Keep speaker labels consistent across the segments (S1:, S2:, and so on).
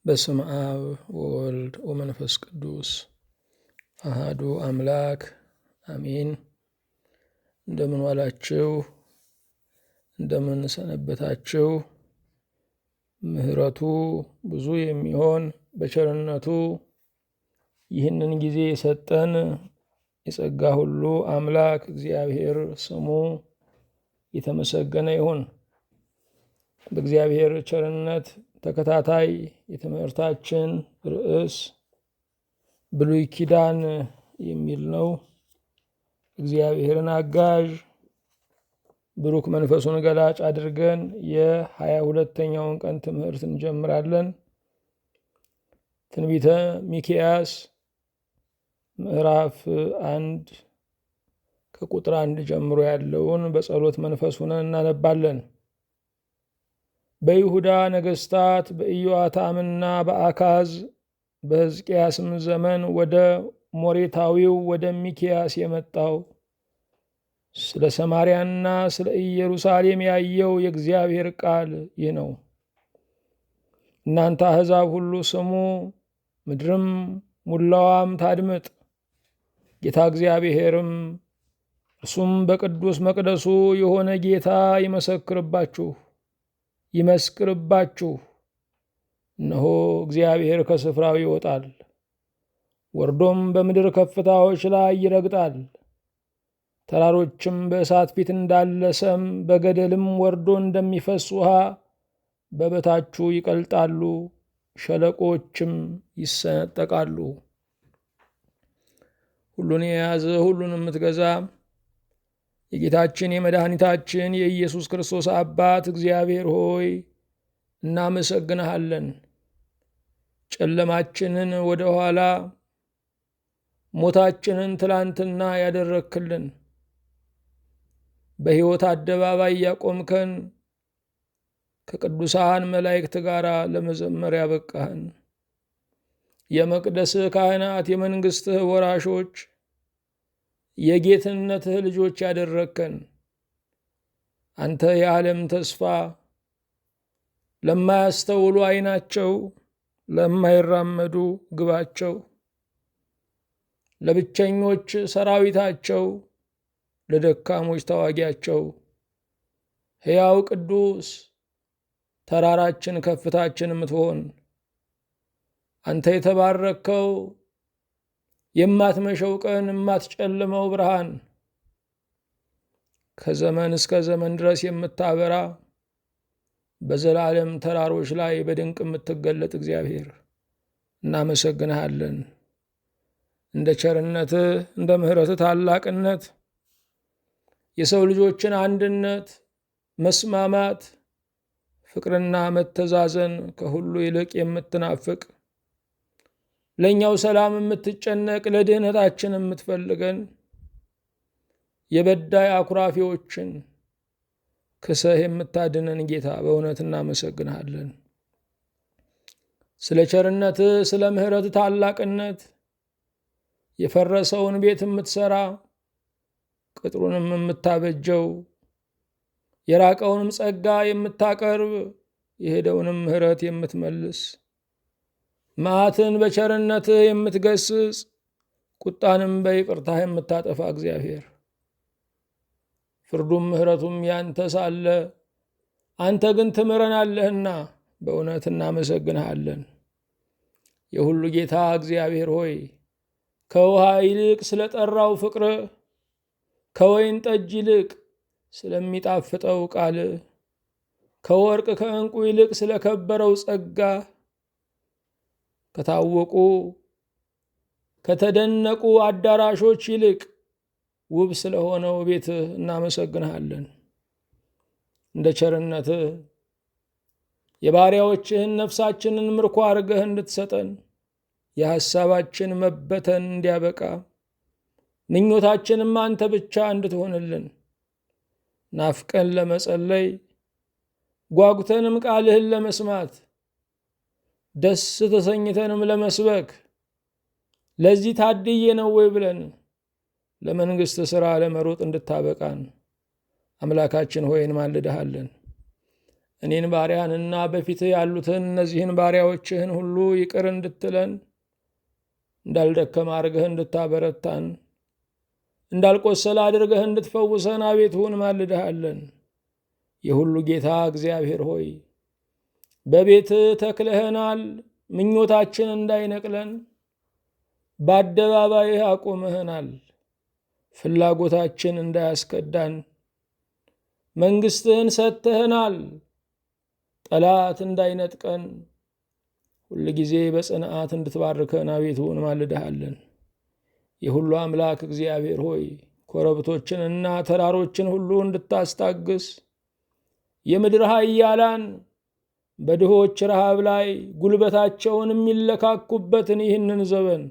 S1: በስመ አብ ወወልድ ወመንፈስ ቅዱስ አሃዱ አምላክ አሜን። እንደምን ዋላችሁ? እንደምን ሰነበታችሁ? ምሕረቱ ብዙ የሚሆን በቸርነቱ ይህንን ጊዜ የሰጠን የጸጋ ሁሉ አምላክ እግዚአብሔር ስሙ የተመሰገነ ይሁን። በእግዚአብሔር ቸርነት ተከታታይ የትምህርታችን ርዕስ ብሉይ ኪዳን የሚል ነው። እግዚአብሔርን አጋዥ ብሩክ መንፈሱን ገላጭ አድርገን የ22ኛውን ቀን ትምህርት እንጀምራለን። ትንቢተ ሚክያስ ምዕራፍ 1 ከቁጥር 1 ጀምሮ ያለውን በጸሎት መንፈስ ሆነን እናነባለን። በይሁዳ ነገሥታት በኢዮአታምና በአካዝ በሕዝቅያስም ዘመን ወደ ሞሬታዊው ወደ ሚክያስ የመጣው ስለ ሰማርያና ስለ ኢየሩሳሌም ያየው የእግዚአብሔር ቃል ይህ ነው። እናንተ አሕዛብ ሁሉ ስሙ፣ ምድርም ሙላዋም ታድምጥ። ጌታ እግዚአብሔርም እርሱም በቅዱስ መቅደሱ የሆነ ጌታ ይመስክርባችሁ። እነሆ እግዚአብሔር ከስፍራው ይወጣል፣ ወርዶም በምድር ከፍታዎች ላይ ይረግጣል። ተራሮችም በእሳት ፊት እንዳለ ሰም፣ በገደልም ወርዶ እንደሚፈስ ውሃ በበታቹ ይቀልጣሉ፣ ሸለቆችም ይሰነጠቃሉ። ሁሉን የያዘ ሁሉን የምትገዛ የጌታችን የመድኃኒታችን የኢየሱስ ክርስቶስ አባት እግዚአብሔር ሆይ እናመሰግንሃለን። ጨለማችንን ወደ ኋላ፣ ሞታችንን ትላንትና ያደረክልን፣ በሕይወት አደባባይ ያቆምከን፣ ከቅዱሳን መላእክት ጋር ለመዘመር ያበቃህን፣ የመቅደስህ ካህናት፣ የመንግሥትህ ወራሾች፣ የጌትነትህ ልጆች ያደረከን አንተ የዓለም ተስፋ፣ ለማያስተውሉ ዓይናቸው፣ ለማይራመዱ ግባቸው፣ ለብቸኞች ሰራዊታቸው፣ ለደካሞች ተዋጊያቸው፣ ሕያው ቅዱስ ተራራችን ከፍታችን የምትሆን አንተ የተባረከው የማትመሸው ቀን የማትጨልመው ብርሃን ከዘመን እስከ ዘመን ድረስ የምታበራ በዘላለም ተራሮች ላይ በድንቅ የምትገለጥ እግዚአብሔር እናመሰግንሃለን። እንደ ቸርነትህ እንደ ምሕረትህ ታላቅነት የሰው ልጆችን አንድነት፣ መስማማት፣ ፍቅርና መተዛዘን ከሁሉ ይልቅ የምትናፍቅ ለእኛው ሰላም የምትጨነቅ ለድህነታችን የምትፈልገን የበዳይ አኩራፊዎችን ክሰህ የምታድነን ጌታ በእውነት እናመሰግንሃለን። ስለ ቸርነትህ ስለ ምሕረትህ ታላቅነት የፈረሰውን ቤት የምትሠራ ቅጥሩንም የምታበጀው የራቀውንም ጸጋ የምታቀርብ የሄደውንም ምሕረት የምትመልስ መዓትን በቸርነትህ የምትገስጽ ቁጣንም በይቅርታህ የምታጠፋ እግዚአብሔር ፍርዱም ምሕረቱም ያንተ ሳለ አንተ ግን ትምረናለህና በእውነት እናመሰግንሃለን። የሁሉ ጌታ እግዚአብሔር ሆይ ከውሃ ይልቅ ስለ ጠራው ፍቅርህ፣ ከወይን ጠጅ ይልቅ ስለሚጣፍጠው ቃልህ፣ ከወርቅ ከዕንቁ ይልቅ ስለ ከበረው ጸጋ፣ ከታወቁ ከተደነቁ አዳራሾች ይልቅ ውብ ስለሆነው ቤትህ እናመሰግንሃለን። እንደ ቸርነትህ የባሪያዎችህን ነፍሳችንን ምርኮ አድርገህ እንድትሰጠን የሐሳባችን መበተን እንዲያበቃ ምኞታችንም አንተ ብቻ እንድትሆንልን ናፍቀን ለመጸለይ ጓጉተንም ቃልህን ለመስማት ደስ ተሰኝተንም ለመስበክ ለዚህ ታድዬ ነው ወይ ብለን ለመንግሥት ሥራ ለመሮጥ እንድታበቃን አምላካችን ሆይ እንማልድሃለን። እኔን ባሪያህንና በፊትህ ያሉትን እነዚህን ባሪያዎችህን ሁሉ ይቅር እንድትለን፣ እንዳልደከም አድርገህ እንድታበረታን፣ እንዳልቆሰለ አድርገህ እንድትፈውሰን አቤቱ እንማልድሃለን። የሁሉ ጌታ እግዚአብሔር ሆይ በቤትህ ተክለህናል። ምኞታችን እንዳይነቅለን በአደባባይህ አቁመህናል። ፍላጎታችን እንዳያስከዳን መንግሥትህን ሰጥተህናል። ጠላት እንዳይነጥቀን ሁል ጊዜ በጽንዓት እንድትባርከን አቤቱ እንማልድሃለን። የሁሉ አምላክ እግዚአብሔር ሆይ ኮረብቶችንና ተራሮችን ሁሉ እንድታስታግስ፣ የምድር ኃያላን በድሆች ረሃብ ላይ ጉልበታቸውን የሚለካኩበትን ይህንን ዘመን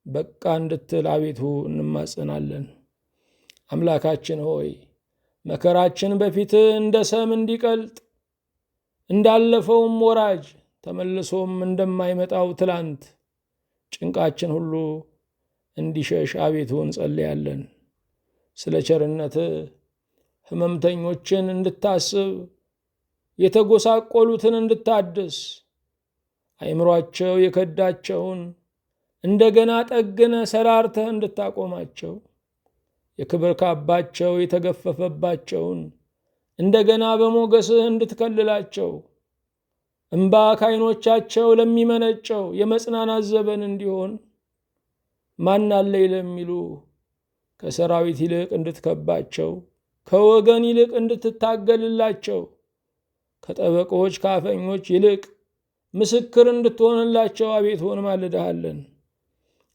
S1: በቃ እንድትል አቤቱ እንማጸናለን። አምላካችን ሆይ መከራችን በፊትህ እንደ ሰም እንዲቀልጥ፣ እንዳለፈውም ወራጅ ተመልሶም እንደማይመጣው ትላንት ጭንቃችን ሁሉ እንዲሸሽ አቤቱ እንጸልያለን። ስለ ቸርነትህ ሕመምተኞችን እንድታስብ፣ የተጎሳቆሉትን እንድታድስ፣ አእምሯቸው የከዳቸውን እንደገና ጠግነ ሰራርተህ እንድታቆማቸው፣ የክብር ካባቸው የተገፈፈባቸውን እንደገና በሞገስህ እንድትከልላቸው፣ እምባ ከዓይኖቻቸው ለሚመነጨው የመጽናናት ዘመን እንዲሆን፣ ማን አለኝ ለሚሉ ከሰራዊት ይልቅ እንድትከባቸው፣ ከወገን ይልቅ እንድትታገልላቸው፣ ከጠበቆች ከአፈኞች ይልቅ ምስክር እንድትሆንላቸው አቤቱ እንማልድሃለን።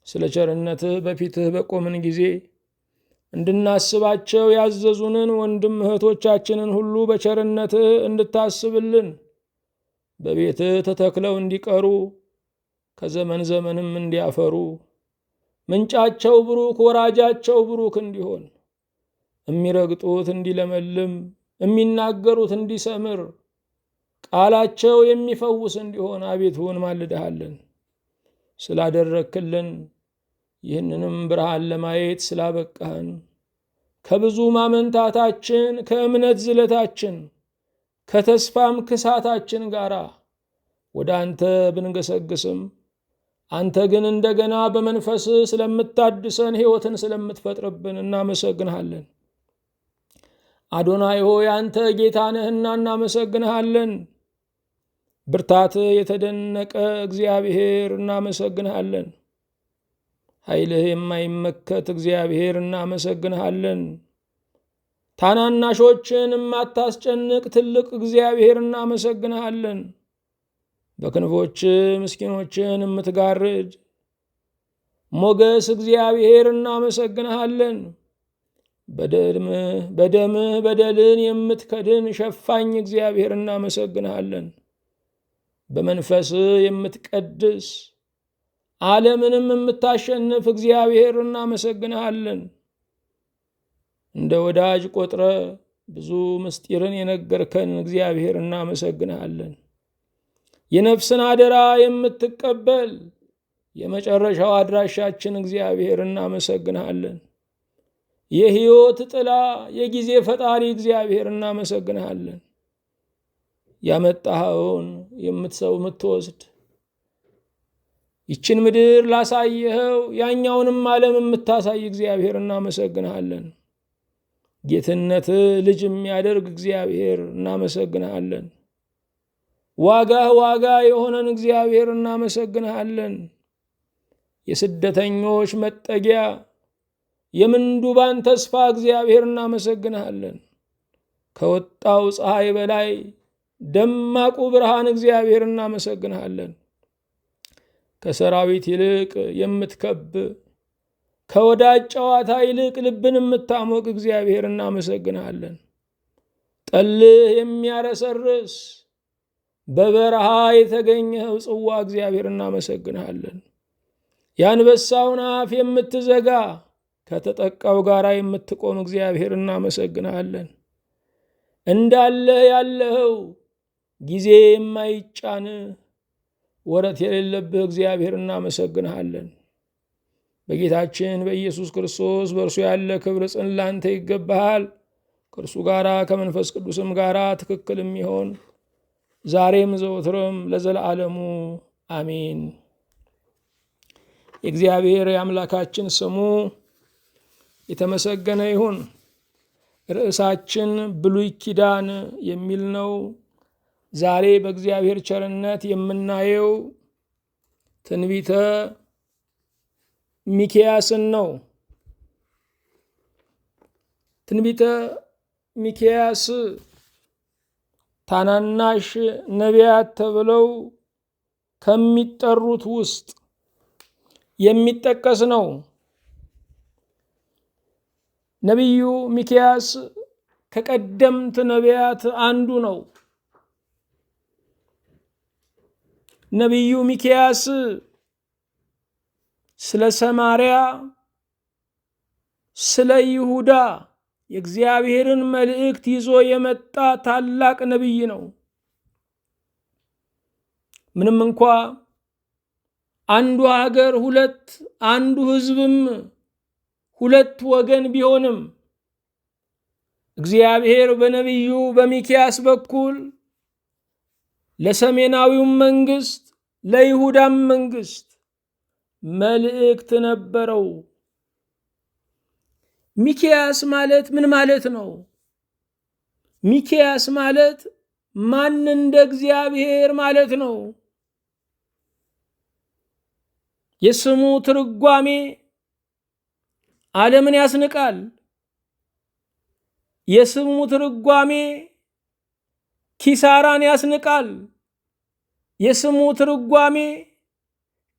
S1: ስለ ቸርነትህ በፊትህ በቆምን ጊዜ እንድናስባቸው ያዘዙንን ወንድም እህቶቻችንን ሁሉ በቸርነትህ እንድታስብልን፣ በቤትህ ተተክለው እንዲቀሩ ከዘመን ዘመንም እንዲያፈሩ፣ ምንጫቸው ብሩክ ወራጃቸው ብሩክ እንዲሆን፣ የሚረግጡት እንዲለመልም፣ የሚናገሩት እንዲሰምር፣ ቃላቸው የሚፈውስ እንዲሆን አቤቱ እንማልድሃለን። ስላደረክልን ይህንንም ብርሃን ለማየት ስላበቃህን ከብዙ ማመንታታችን ከእምነት ዝለታችን ከተስፋም ክሳታችን ጋር ወደ አንተ ብንገሰግስም አንተ ግን እንደገና በመንፈስህ ስለምታድሰን ሕይወትን ስለምትፈጥርብን እናመሰግንሃለን። አዶናይ ሆይ አንተ ጌታ ነህና እናመሰግንሃለን። ብርታትህ የተደነቀ እግዚአብሔር እናመሰግንሃለን። ኃይልህ የማይመከት እግዚአብሔር እናመሰግንሃለን። ታናናሾችን የማታስጨንቅ ትልቅ እግዚአብሔር እናመሰግንሃለን። በክንፎች ምስኪኖችን የምትጋርድ ሞገስ እግዚአብሔር እናመሰግንሃለን። በደምህ በደልን የምትከድን ሸፋኝ እግዚአብሔር እናመሰግንሃለን። በመንፈስህ የምትቀድስ ዓለምንም የምታሸንፍ እግዚአብሔር እናመሰግንሃለን። እንደ ወዳጅ ቆጥረ ብዙ ምስጢርን የነገርከን እግዚአብሔር እናመሰግንሃለን። የነፍስን አደራ የምትቀበል የመጨረሻው አድራሻችን እግዚአብሔር እናመሰግንሃለን። የሕይወት ጥላ የጊዜ ፈጣሪ እግዚአብሔር እናመሰግንሃለን። ያመጣኸውን የምትወስድ ይችን ምድር ላሳየኸው ያኛውንም ዓለም የምታሳይ እግዚአብሔር እናመሰግንሃለን። ጌትነት ልጅ የሚያደርግ እግዚአብሔር እናመሰግንሃለን። ዋጋህ ዋጋ የሆነን እግዚአብሔር እናመሰግንሃለን። የስደተኞች መጠጊያ የምንዱባን ተስፋ እግዚአብሔር እናመሰግንሃለን። ከወጣው ፀሐይ በላይ ደማቁ ብርሃን እግዚአብሔር እናመሰግንሃለን። ከሰራዊት ይልቅ የምትከብ ከወዳጅ ጨዋታ ይልቅ ልብን የምታሞቅ እግዚአብሔር እናመሰግንሃለን። ጠልህ የሚያረሰርስ በበረሃ የተገኘኸው ጽዋ እግዚአብሔር እናመሰግንሃለን። የአንበሳውን አፍ የምትዘጋ ከተጠቃው ጋር የምትቆም እግዚአብሔር እናመሰግንሃለን። እንዳለህ ያለኸው ጊዜ የማይጫን ወረት የሌለብህ እግዚአብሔር እናመሰግንሃለን። በጌታችን በኢየሱስ ክርስቶስ በእርሱ ያለ ክብር ጽን ላንተ ይገባሃል። ከእርሱ ጋራ ከመንፈስ ቅዱስም ጋራ ትክክል የሚሆን ዛሬም ዘወትርም ለዘለዓለሙ አሜን። የእግዚአብሔር የአምላካችን ስሙ የተመሰገነ ይሁን። ርዕሳችን ብሉይ ኪዳን የሚል ነው። ዛሬ በእግዚአብሔር ቸርነት የምናየው ትንቢተ ሚክያስን ነው። ትንቢተ ሚክያስ ታናናሽ ነቢያት ተብለው ከሚጠሩት ውስጥ የሚጠቀስ ነው። ነቢዩ ሚክያስ ከቀደምት ነቢያት አንዱ ነው። ነቢዩ ሚክያስ ስለ ሰማርያ፣ ስለ ይሁዳ የእግዚአብሔርን መልእክት ይዞ የመጣ ታላቅ ነቢይ ነው። ምንም እንኳ አንዱ ሀገር ሁለት፣ አንዱ ሕዝብም ሁለት ወገን ቢሆንም እግዚአብሔር በነቢዩ በሚክያስ በኩል ለሰሜናዊውም መንግስት ለይሁዳም መንግስት መልእክት ነበረው። ሚክያስ ማለት ምን ማለት ነው? ሚክያስ ማለት ማን እንደ እግዚአብሔር ማለት ነው። የስሙ ትርጓሜ ዓለምን ያስንቃል። የስሙ ትርጓሜ ኪሳራን ያስንቃል። የስሙ ትርጓሜ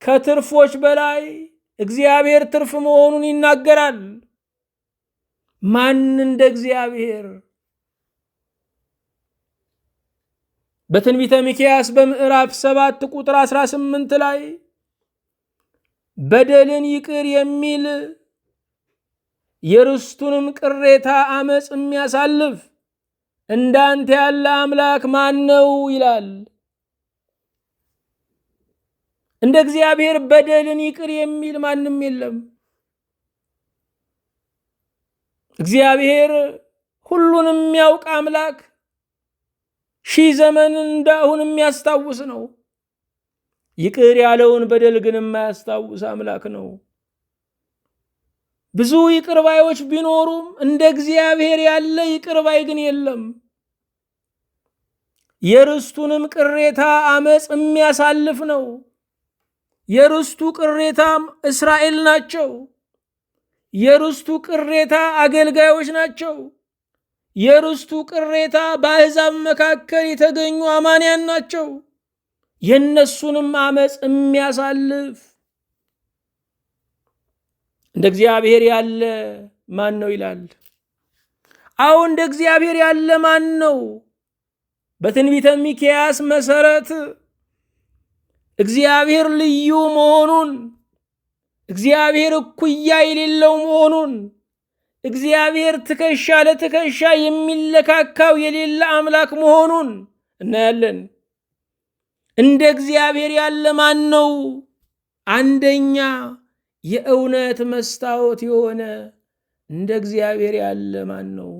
S1: ከትርፎች በላይ እግዚአብሔር ትርፍ መሆኑን ይናገራል። ማን እንደ እግዚአብሔር? በትንቢተ ሚክያስ በምዕራፍ 7 ቁጥር 18 ላይ በደልን ይቅር የሚል የርስቱንም ቅሬታ አመፅ የሚያሳልፍ እንዳንተ ያለ አምላክ ማን ነው ይላል። እንደ እግዚአብሔር በደልን ይቅር የሚል ማንም የለም። እግዚአብሔር ሁሉንም የሚያውቅ አምላክ፣ ሺህ ዘመንን እንዳሁን የሚያስታውስ ነው። ይቅር ያለውን በደል ግን የማያስታውስ አምላክ ነው። ብዙ ይቅር ባዮች ቢኖሩም እንደ እግዚአብሔር ያለ ይቅር ባይ ግን የለም። የርስቱንም ቅሬታ አመፅ የሚያሳልፍ ነው። የርስቱ ቅሬታም እስራኤል ናቸው። የርስቱ ቅሬታ አገልጋዮች ናቸው። የርስቱ ቅሬታ በአሕዛብ መካከል የተገኙ አማንያን ናቸው። የነሱንም አመፅ የሚያሳልፍ እንደ እግዚአብሔር ያለ ማን ነው ይላል። አዎ እንደ እግዚአብሔር ያለ ማን ነው? በትንቢተ ሚክያስ መሰረት እግዚአብሔር ልዩ መሆኑን፣ እግዚአብሔር እኩያ የሌለው መሆኑን፣ እግዚአብሔር ትከሻ ለትከሻ የሚለካካው የሌለ አምላክ መሆኑን እናያለን። እንደ እግዚአብሔር ያለ ማን ነው? አንደኛ የእውነት መስታወት የሆነ እንደ እግዚአብሔር ያለ ማን ነው?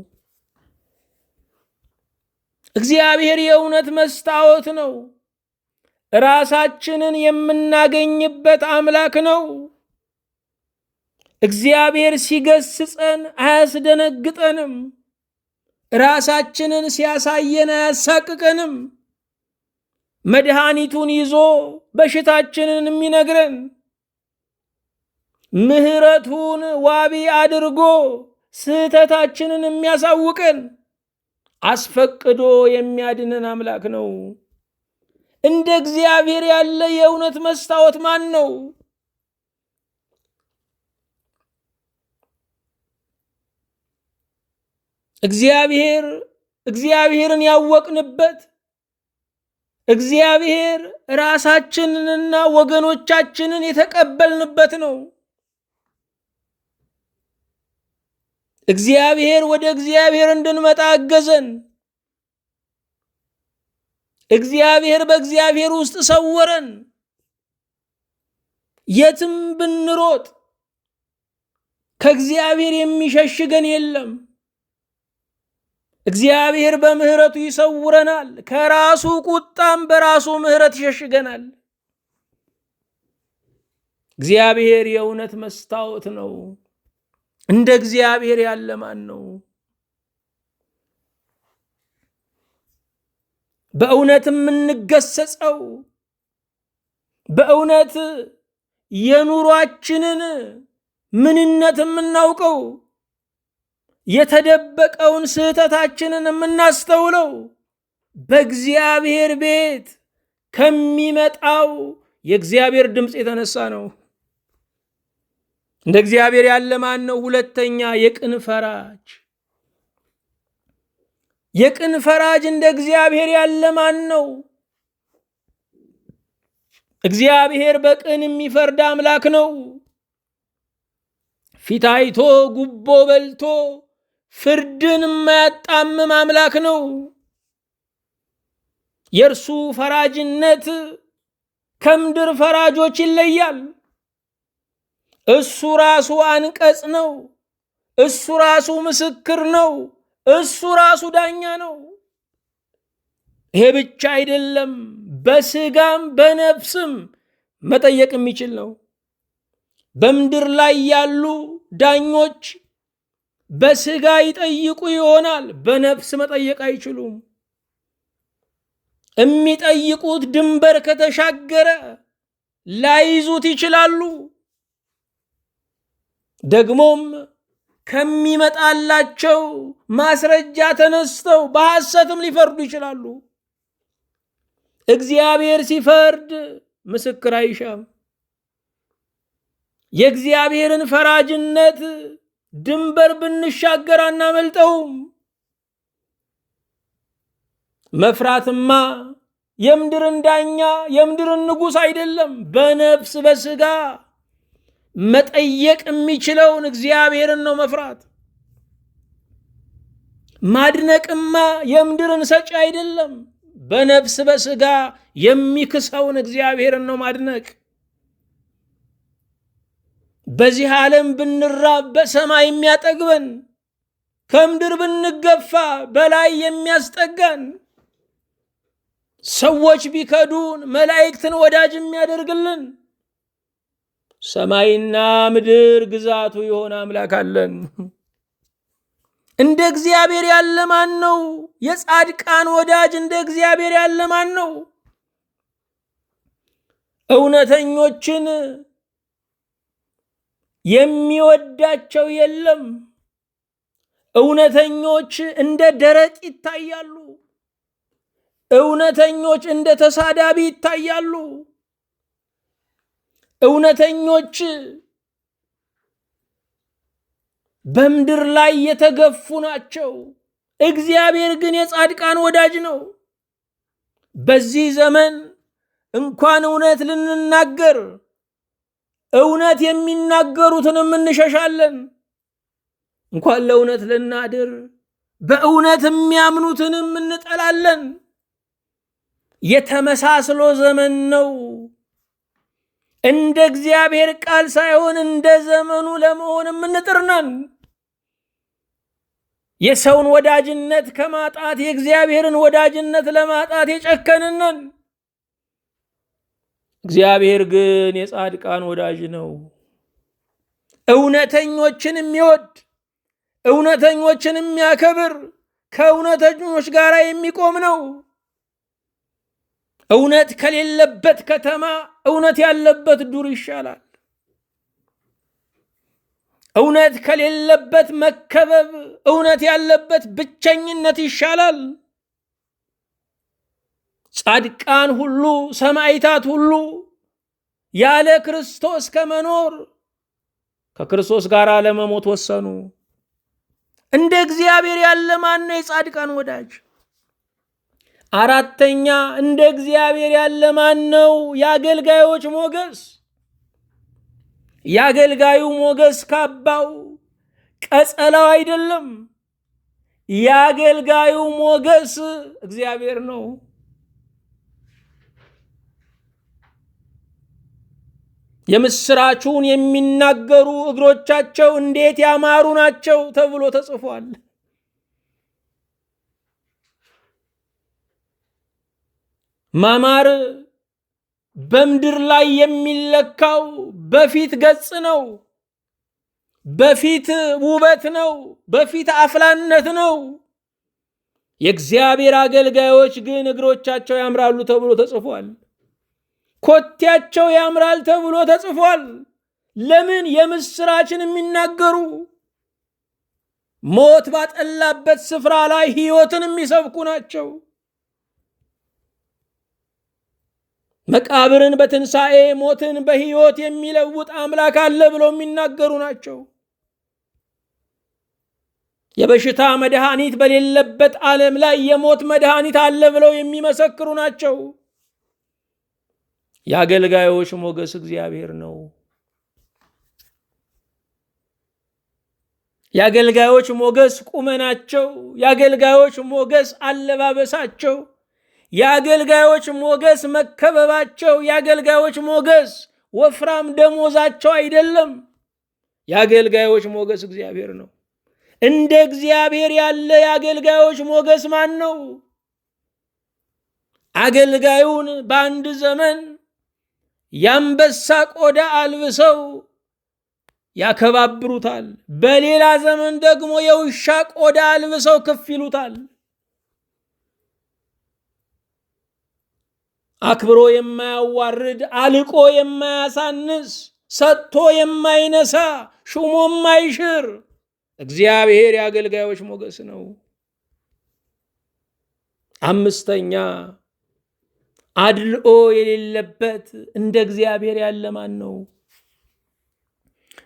S1: እግዚአብሔር የእውነት መስታወት ነው። ራሳችንን የምናገኝበት አምላክ ነው። እግዚአብሔር ሲገስጸን አያስደነግጠንም። ራሳችንን ሲያሳየን አያሳቅቀንም። መድኃኒቱን ይዞ በሽታችንን የሚነግረን፣ ምሕረቱን ዋቢ አድርጎ ስህተታችንን የሚያሳውቀን፣ አስፈቅዶ የሚያድነን አምላክ ነው። እንደ እግዚአብሔር ያለ የእውነት መስታወት ማን ነው? እግዚአብሔርን ያወቅንበት፣ እግዚአብሔር ራሳችንንና ወገኖቻችንን የተቀበልንበት ነው። እግዚአብሔር ወደ እግዚአብሔር እንድንመጣ አገዘን። እግዚአብሔር በእግዚአብሔር ውስጥ ሰወረን። የትም ብንሮጥ ከእግዚአብሔር የሚሸሽገን የለም። እግዚአብሔር በምሕረቱ ይሰውረናል፣ ከራሱ ቁጣም በራሱ ምሕረት ይሸሽገናል። እግዚአብሔር የእውነት መስታወት ነው። እንደ እግዚአብሔር ያለ ማን ነው? በእውነት የምንገሰጸው በእውነት የኑሯችንን ምንነት የምናውቀው የተደበቀውን ስህተታችንን የምናስተውለው በእግዚአብሔር ቤት ከሚመጣው የእግዚአብሔር ድምፅ የተነሳ ነው። እንደ እግዚአብሔር ያለ ማን ነው? ሁለተኛ የቅን ፈራጅ። የቅን ፈራጅ እንደ እግዚአብሔር ያለ ማን ነው? እግዚአብሔር በቅን የሚፈርድ አምላክ ነው። ፊት አይቶ ጉቦ በልቶ ፍርድን የማያጣምም አምላክ ነው። የእርሱ ፈራጅነት ከምድር ፈራጆች ይለያል። እሱ ራሱ አንቀጽ ነው። እሱ ራሱ ምስክር ነው። እሱ ራሱ ዳኛ ነው። ይሄ ብቻ አይደለም፣ በስጋም በነፍስም መጠየቅ የሚችል ነው። በምድር ላይ ያሉ ዳኞች በስጋ ይጠይቁ ይሆናል፣ በነፍስ መጠየቅ አይችሉም። የሚጠይቁት ድንበር ከተሻገረ ላይዙት ይችላሉ። ደግሞም ከሚመጣላቸው ማስረጃ ተነስተው በሐሰትም ሊፈርዱ ይችላሉ። እግዚአብሔር ሲፈርድ ምስክር አይሻም። የእግዚአብሔርን ፈራጅነት ድንበር ብንሻገር አናመልጠውም። መፍራትማ የምድርን ዳኛ የምድርን ንጉሥ አይደለም፣ በነፍስ በስጋ መጠየቅ የሚችለውን እግዚአብሔርን ነው መፍራት። ማድነቅማ የምድርን ሰጪ አይደለም፣ በነፍስ በስጋ የሚክሰውን እግዚአብሔርን ነው ማድነቅ። በዚህ ዓለም ብንራብ በሰማይ የሚያጠግበን፣ ከምድር ብንገፋ በላይ የሚያስጠጋን፣ ሰዎች ቢከዱን መላእክትን ወዳጅ የሚያደርግልን፣ ሰማይና ምድር ግዛቱ የሆነ አምላክ አለን። እንደ እግዚአብሔር ያለ ማን ነው? የጻድቃን ወዳጅ እንደ እግዚአብሔር ያለ ማን ነው? እውነተኞችን የሚወዳቸው የለም። እውነተኞች እንደ ደረቅ ይታያሉ። እውነተኞች እንደ ተሳዳቢ ይታያሉ። እውነተኞች በምድር ላይ የተገፉ ናቸው። እግዚአብሔር ግን የጻድቃን ወዳጅ ነው። በዚህ ዘመን እንኳን እውነት ልንናገር እውነት የሚናገሩትንም እንሸሻለን። እንኳን ለእውነት ልናድር በእውነት የሚያምኑትንም እንጠላለን። የተመሳስሎ ዘመን ነው። እንደ እግዚአብሔር ቃል ሳይሆን እንደ ዘመኑ ለመሆን የምንጥርነን። የሰውን ወዳጅነት ከማጣት የእግዚአብሔርን ወዳጅነት ለማጣት የጨከንነን። እግዚአብሔር ግን የጻድቃን ወዳጅ ነው። እውነተኞችን የሚወድ እውነተኞችን የሚያከብር ከእውነተኞች ጋር የሚቆም ነው። እውነት ከሌለበት ከተማ እውነት ያለበት ዱር ይሻላል። እውነት ከሌለበት መከበብ እውነት ያለበት ብቸኝነት ይሻላል። ጻድቃን ሁሉ ሰማዕታት ሁሉ ያለ ክርስቶስ ከመኖር ከክርስቶስ ጋር ለመሞት ወሰኑ። እንደ እግዚአብሔር ያለ ማን ነው የጻድቃን ወዳጅ? አራተኛ እንደ እግዚአብሔር ያለ ማን ነው የአገልጋዮች ሞገስ? የአገልጋዩ ሞገስ ካባው ቀጸላው አይደለም። የአገልጋዩ ሞገስ እግዚአብሔር ነው። የምስራቹን የሚናገሩ እግሮቻቸው እንዴት ያማሩ ናቸው ተብሎ ተጽፏል። ማማር በምድር ላይ የሚለካው በፊት ገጽ ነው፣ በፊት ውበት ነው፣ በፊት አፍላነት ነው። የእግዚአብሔር አገልጋዮች ግን እግሮቻቸው ያምራሉ ተብሎ ተጽፏል። ኮቴያቸው ያምራል ተብሎ ተጽፏል። ለምን? የምስራችን የሚናገሩ ሞት ባጠላበት ስፍራ ላይ ሕይወትን የሚሰብኩ ናቸው። መቃብርን በትንሣኤ ሞትን በሕይወት የሚለውጥ አምላክ አለ ብለው የሚናገሩ ናቸው። የበሽታ መድኃኒት በሌለበት ዓለም ላይ የሞት መድኃኒት አለ ብለው የሚመሰክሩ ናቸው። የአገልጋዮች ሞገስ እግዚአብሔር ነው። የአገልጋዮች ሞገስ ቁመናቸው፣ የአገልጋዮች ሞገስ አለባበሳቸው፣ የአገልጋዮች ሞገስ መከበባቸው፣ የአገልጋዮች ሞገስ ወፍራም ደሞዛቸው አይደለም። የአገልጋዮች ሞገስ እግዚአብሔር ነው። እንደ እግዚአብሔር ያለ የአገልጋዮች ሞገስ ማን ነው? አገልጋዩን በአንድ ዘመን የአንበሳ ቆዳ አልብሰው ያከባብሩታል፣ በሌላ ዘመን ደግሞ የውሻ ቆዳ አልብሰው ከፍ ይሉታል። አክብሮ የማያዋርድ፣ አልቆ የማያሳንስ፣ ሰጥቶ የማይነሳ፣ ሹሞ የማይሽር እግዚአብሔር የአገልጋዮች ሞገስ ነው። አምስተኛ አድልኦ የሌለበት እንደ እግዚአብሔር ያለ ማን ነው?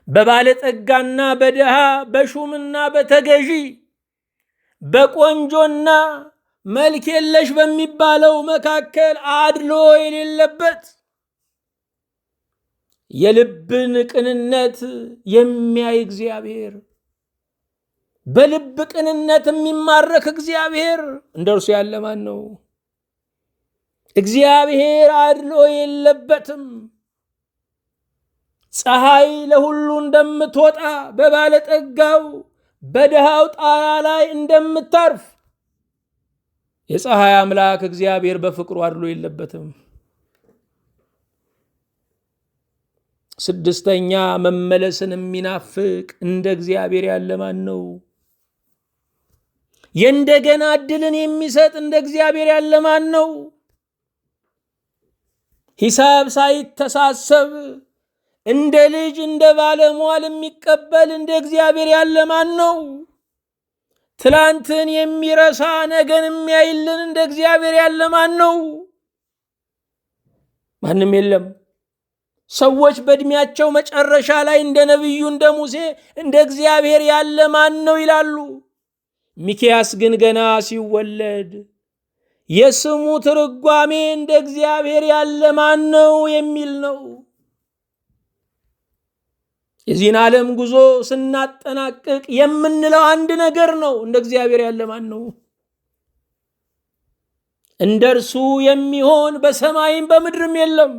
S1: በባለጠጋና በድሃ፣ በሹምና በተገዢ፣ በቆንጆና መልክ የለሽ በሚባለው መካከል አድሎ የሌለበት የልብን ቅንነት የሚያይ እግዚአብሔር፣ በልብ ቅንነት የሚማረክ እግዚአብሔር እንደ እርሱ ያለ ማን ነው? እግዚአብሔር አድሎ የለበትም። ፀሐይ ለሁሉ እንደምትወጣ በባለጠጋው በድሃው ጣራ ላይ እንደምታርፍ የፀሐይ አምላክ እግዚአብሔር በፍቅሩ አድሎ የለበትም። ስድስተኛ መመለስን የሚናፍቅ እንደ እግዚአብሔር ያለ ማን ነው? የእንደገና ዕድልን የሚሰጥ እንደ እግዚአብሔር ያለ ማን ነው? ሂሳብ ሳይተሳሰብ እንደ ልጅ እንደ ባለሟል የሚቀበል እንደ እግዚአብሔር ያለ ማን ነው? ትላንትን የሚረሳ ነገን የሚያይልን እንደ እግዚአብሔር ያለ ማን ነው? ማንም የለም። ሰዎች በእድሜያቸው መጨረሻ ላይ እንደ ነቢዩ እንደ ሙሴ እንደ እግዚአብሔር ያለ ማን ነው ይላሉ። ሚክያስ ግን ገና ሲወለድ የስሙ ትርጓሜ እንደ እግዚአብሔር ያለ ማን ነው የሚል ነው። የዚህን ዓለም ጉዞ ስናጠናቅቅ የምንለው አንድ ነገር ነው። እንደ እግዚአብሔር ያለ ማን ነው? እንደ እርሱ የሚሆን በሰማይም በምድርም የለም።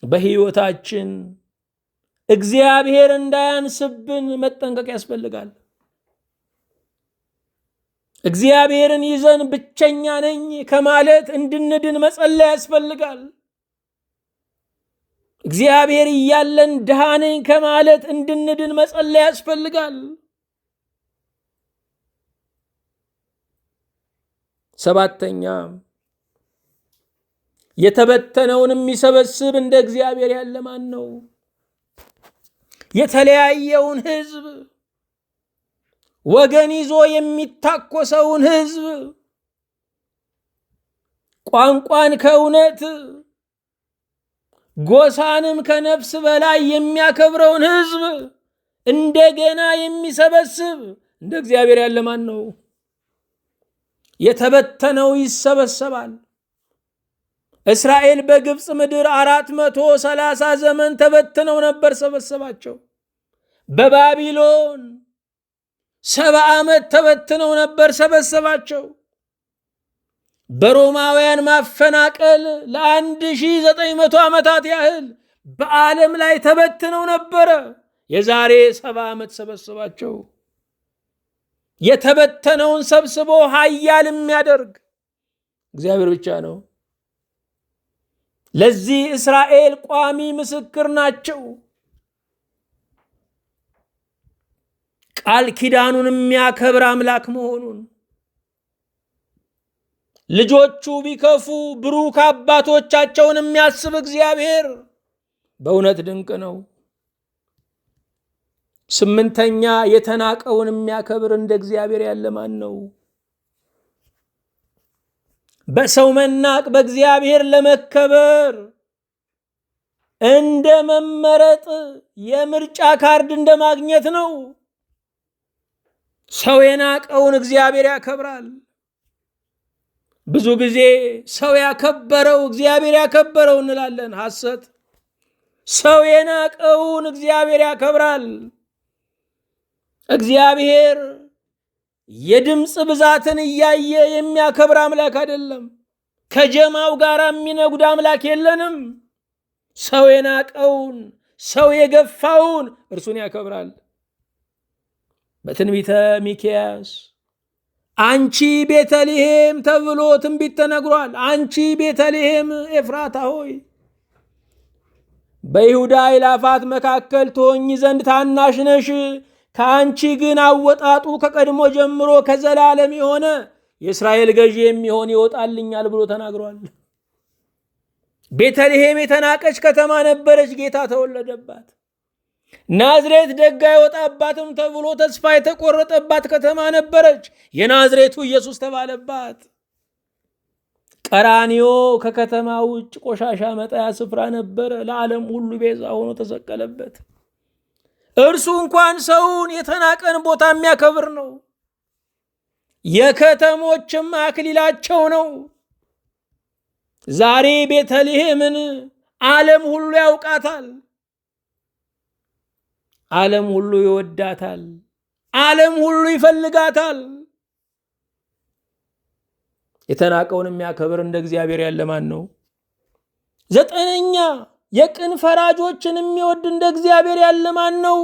S1: በሕይወታችን እግዚአብሔር እንዳያንስብን መጠንቀቅ ያስፈልጋል። እግዚአብሔርን ይዘን ብቸኛ ነኝ ከማለት እንድንድን መጸለይ ያስፈልጋል። እግዚአብሔር እያለን ድሃ ነኝ ከማለት እንድንድን መጸለይ ያስፈልጋል። ሰባተኛ የተበተነውን የሚሰበስብ እንደ እግዚአብሔር ያለ ማን ነው? የተለያየውን ሕዝብ ወገን ይዞ የሚታኮሰውን ሕዝብ ቋንቋን ከእውነት ጎሳንም ከነፍስ በላይ የሚያከብረውን ሕዝብ እንደገና የሚሰበስብ እንደ እግዚአብሔር ያለ ማን ነው? የተበተነው ይሰበሰባል። እስራኤል በግብፅ ምድር 430 ዘመን ተበትነው ነበር፣ ሰበሰባቸው። በባቢሎን 70 ዓመት ተበትነው ነበር፣ ሰበሰባቸው። በሮማውያን ማፈናቀል ለ1900 ዓመታት ያህል በዓለም ላይ ተበትነው ነበረ። የዛሬ 70 ዓመት ሰበሰባቸው። የተበተነውን ሰብስቦ ኃያል የሚያደርግ እግዚአብሔር ብቻ ነው። ለዚህ እስራኤል ቋሚ ምስክር ናቸው። ቃል ኪዳኑን የሚያከብር አምላክ መሆኑን። ልጆቹ ቢከፉ ብሩክ አባቶቻቸውን የሚያስብ እግዚአብሔር በእውነት ድንቅ ነው። ስምንተኛ የተናቀውን የሚያከብር እንደ እግዚአብሔር ያለ ማን ነው? በሰው መናቅ በእግዚአብሔር ለመከበር እንደ መመረጥ የምርጫ ካርድ እንደ ማግኘት ነው። ሰው የናቀውን እግዚአብሔር ያከብራል። ብዙ ጊዜ ሰው ያከበረው እግዚአብሔር ያከበረው እንላለን። ሐሰት። ሰው የናቀውን እግዚአብሔር ያከብራል። እግዚአብሔር የድምፅ ብዛትን እያየ የሚያከብር አምላክ አይደለም። ከጀማው ጋር የሚነጉድ አምላክ የለንም። ሰው የናቀውን ሰው የገፋውን እርሱን ያከብራል። በትንቢተ ሚክያስ አንቺ ቤተልሔም ተብሎ ትንቢት ተነግሯል። አንቺ ቤተልሔም ኤፍራታ ሆይ በይሁዳ አእላፋት መካከል ትሆኚ ዘንድ ታናሽ ነሽ፣ ከአንቺ ግን አወጣጡ ከቀድሞ ጀምሮ ከዘላለም የሆነ የእስራኤል ገዢ የሚሆን ይወጣልኛል ብሎ ተናግሯል። ቤተልሔም የተናቀች ከተማ ነበረች፣ ጌታ ተወለደባት። ናዝሬት ደግ አይወጣባትም ተብሎ ተስፋ የተቆረጠባት ከተማ ነበረች፣ የናዝሬቱ ኢየሱስ ተባለባት። ቀራንዮ ከከተማ ውጭ ቆሻሻ መጣያ ስፍራ ነበረ፣ ለዓለም ሁሉ ቤዛ ሆኖ ተሰቀለበት። እርሱ እንኳን ሰውን የተናቀን ቦታ የሚያከብር ነው። የከተሞችም አክሊላቸው ነው። ዛሬ ቤተልሔምን ዓለም ሁሉ ያውቃታል። ዓለም ሁሉ ይወዳታል። ዓለም ሁሉ ይፈልጋታል። የተናቀውን የሚያከብር እንደ እግዚአብሔር ያለ ማን ነው? ዘጠነኛ የቅን ፈራጆችን የሚወድ እንደ እግዚአብሔር ያለ ማን ነው?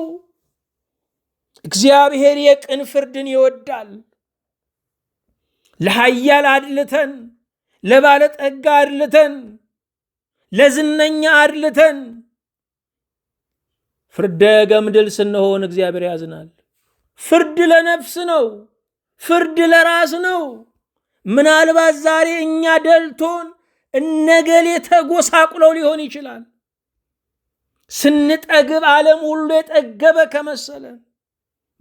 S1: እግዚአብሔር የቅን ፍርድን ይወዳል። ለኃያል አድልተን፣ ለባለጠጋ አድልተን፣ ለዝነኛ አድልተን ፍርደ ገምድል ስንሆን እግዚአብሔር ያዝናል። ፍርድ ለነፍስ ነው። ፍርድ ለራስ ነው። ምናልባት ዛሬ እኛ ደልቶን እነገሌ ተጎሳቁለው ሊሆን ይችላል። ስንጠግብ ዓለም ሁሉ የጠገበ ከመሰለን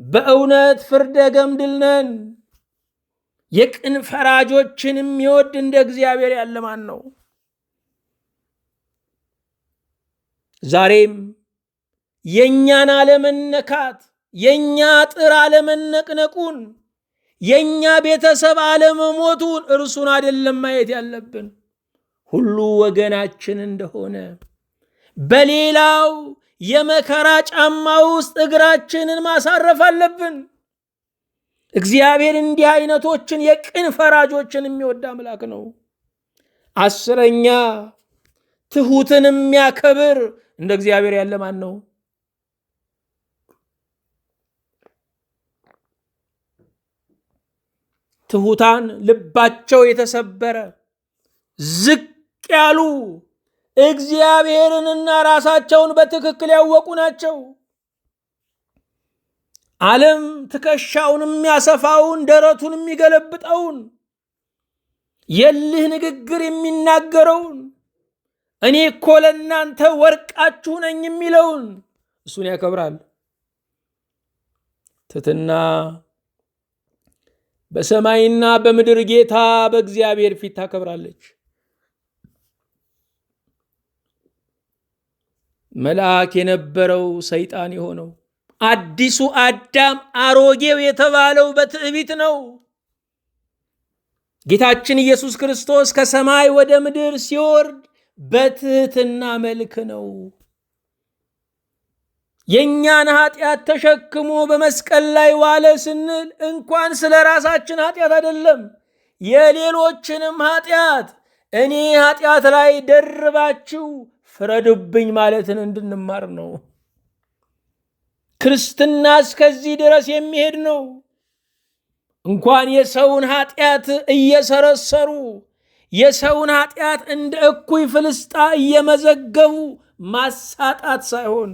S1: በእውነት ፍርደ ገምድል ነን። የቅን ፈራጆችን የሚወድ እንደ እግዚአብሔር ያለ ማን ነው? ዛሬም የእኛን አለመነካት፣ የእኛ ጥር አለመነቅነቁን፣ የእኛ ቤተሰብ አለመሞቱን እርሱን አይደለም ማየት ያለብን፣ ሁሉ ወገናችን እንደሆነ በሌላው የመከራ ጫማ ውስጥ እግራችንን ማሳረፍ አለብን። እግዚአብሔር እንዲህ አይነቶችን የቅን ፈራጆችን የሚወድ አምላክ ነው። አስረኛ ትሑትን የሚያከብር እንደ እግዚአብሔር ያለ ማን ነው? ትሑታን ልባቸው የተሰበረ ዝቅ ያሉ እግዚአብሔርንና ራሳቸውን በትክክል ያወቁ ናቸው። ዓለም ትከሻውን የሚያሰፋውን ደረቱን የሚገለብጠውን የልህ ንግግር የሚናገረውን እኔ እኮ ለእናንተ ወርቃችሁ ነኝ የሚለውን እሱን ያከብራል። ትሕትና በሰማይና በምድር ጌታ በእግዚአብሔር ፊት ታከብራለች። መልአክ የነበረው ሰይጣን የሆነው አዲሱ አዳም አሮጌው የተባለው በትዕቢት ነው። ጌታችን ኢየሱስ ክርስቶስ ከሰማይ ወደ ምድር ሲወርድ በትሕትና መልክ ነው። የእኛን ኃጢአት ተሸክሞ በመስቀል ላይ ዋለ ስንል እንኳን ስለ ራሳችን ኃጢአት አይደለም የሌሎችንም ኃጢአት እኔ ኃጢአት ላይ ደርባችሁ ፍረዱብኝ ማለትን እንድንማር ነው። ክርስትና እስከዚህ ድረስ የሚሄድ ነው። እንኳን የሰውን ኃጢአት እየሰረሰሩ የሰውን ኃጢአት እንደ እኩይ ፍልስጣ እየመዘገቡ ማሳጣት ሳይሆን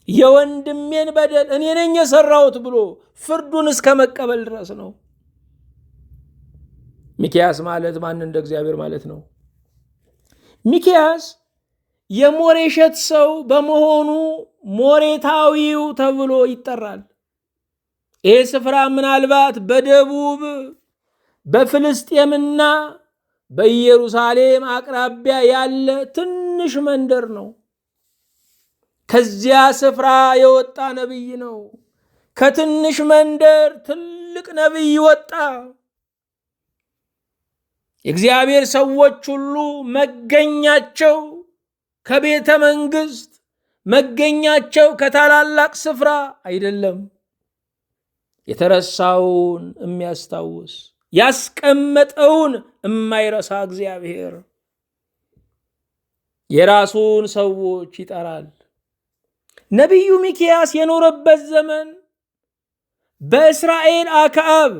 S1: የወንድሜን በደል እኔ ነኝ የሰራሁት ብሎ ፍርዱን እስከ መቀበል ድረስ ነው። ሚክያስ ማለት ማን እንደ እግዚአብሔር ማለት ነው። ሚክያስ የሞሬሸት ሰው በመሆኑ ሞሬታዊው ተብሎ ይጠራል። ይህ ስፍራ ምናልባት በደቡብ በፍልስጤምና በኢየሩሳሌም አቅራቢያ ያለ ትንሽ መንደር ነው። ከዚያ ስፍራ የወጣ ነቢይ ነው። ከትንሽ መንደር ትልቅ ነቢይ ወጣ። የእግዚአብሔር ሰዎች ሁሉ መገኛቸው ከቤተ መንግስት፣ መገኛቸው ከታላላቅ ስፍራ አይደለም። የተረሳውን የሚያስታውስ ያስቀመጠውን የማይረሳ እግዚአብሔር የራሱን ሰዎች ይጠራል። ነቢዩ ሚክያስ የኖረበት ዘመን በእስራኤል አክዓብ፣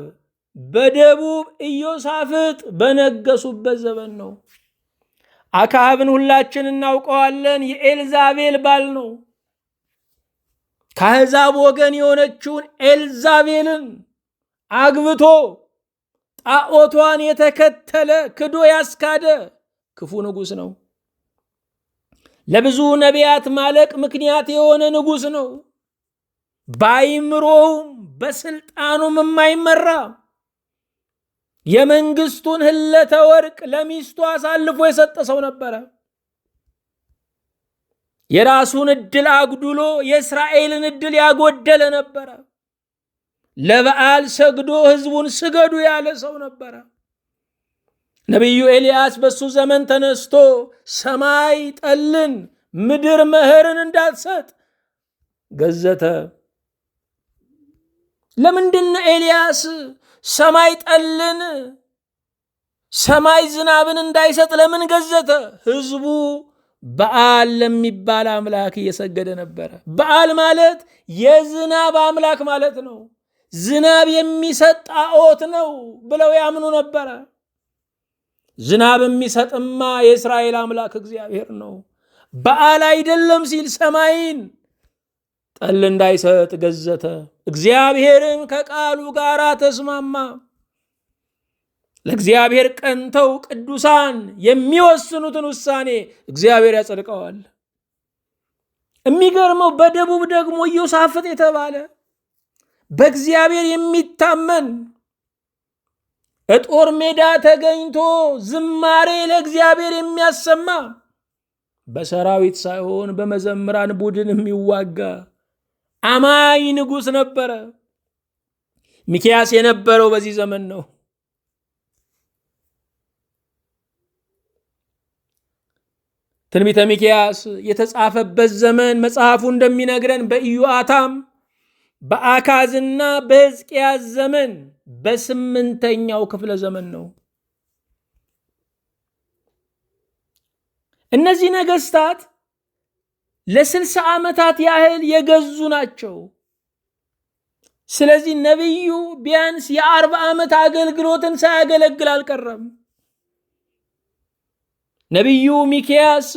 S1: በደቡብ ኢዮሳፍጥ በነገሱበት ዘመን ነው። አክዓብን ሁላችን እናውቀዋለን። የኤልዛቤል ባል ነው። ከአሕዛብ ወገን የሆነችውን ኤልዛቤልን አግብቶ ጣዖቷን የተከተለ ክዶ ያስካደ ክፉ ንጉሥ ነው። ለብዙ ነቢያት ማለቅ ምክንያት የሆነ ንጉሥ ነው። በአይምሮውም በስልጣኑም የማይመራ የመንግስቱን ህለተ ወርቅ ለሚስቱ አሳልፎ የሰጠ ሰው ነበረ። የራሱን እድል አጉድሎ የእስራኤልን እድል ያጎደለ ነበረ። ለበዓል ሰግዶ ህዝቡን ስገዱ ያለ ሰው ነበረ። ነቢዩ ኤልያስ በሱ ዘመን ተነስቶ ሰማይ ጠልን ምድር መኸርን እንዳትሰጥ ገዘተ። ለምንድነው ኤልያስ ሰማይ ጠልን ሰማይ ዝናብን እንዳይሰጥ ለምን ገዘተ? ህዝቡ በዓል ለሚባል አምላክ እየሰገደ ነበረ። በዓል ማለት የዝናብ አምላክ ማለት ነው። ዝናብ የሚሰጥ ጣዖት ነው ብለው ያምኑ ነበረ። ዝናብ የሚሰጥማ የእስራኤል አምላክ እግዚአብሔር ነው። በዓል አይደለም ሲል ሰማይን ጠል እንዳይሰጥ ገዘተ። እግዚአብሔርም ከቃሉ ጋር ተስማማ። ለእግዚአብሔር ቀንተው ቅዱሳን የሚወስኑትን ውሳኔ እግዚአብሔር ያጸድቀዋል። የሚገርመው በደቡብ ደግሞ ኢዮሳፍጥ የተባለ በእግዚአብሔር የሚታመን እጦር ሜዳ ተገኝቶ ዝማሬ ለእግዚአብሔር የሚያሰማ በሰራዊት ሳይሆን በመዘምራን ቡድን የሚዋጋ አማኝ ንጉሥ ነበረ። ሚክያስ የነበረው በዚህ ዘመን ነው። ትንቢተ ሚክያስ የተጻፈበት ዘመን መጽሐፉ እንደሚነግረን በኢዮአታም በአካዝና በሕዝቅያስ ዘመን በ8ኛው ክፍለ ዘመን ነው። እነዚህ ነገስታት ለ60 ዓመታት ያህል የገዙ ናቸው። ስለዚህ ነቢዩ ቢያንስ የ40 ዓመት አገልግሎትን ሳያገለግል አልቀረም። ነቢዩ ሚክያስ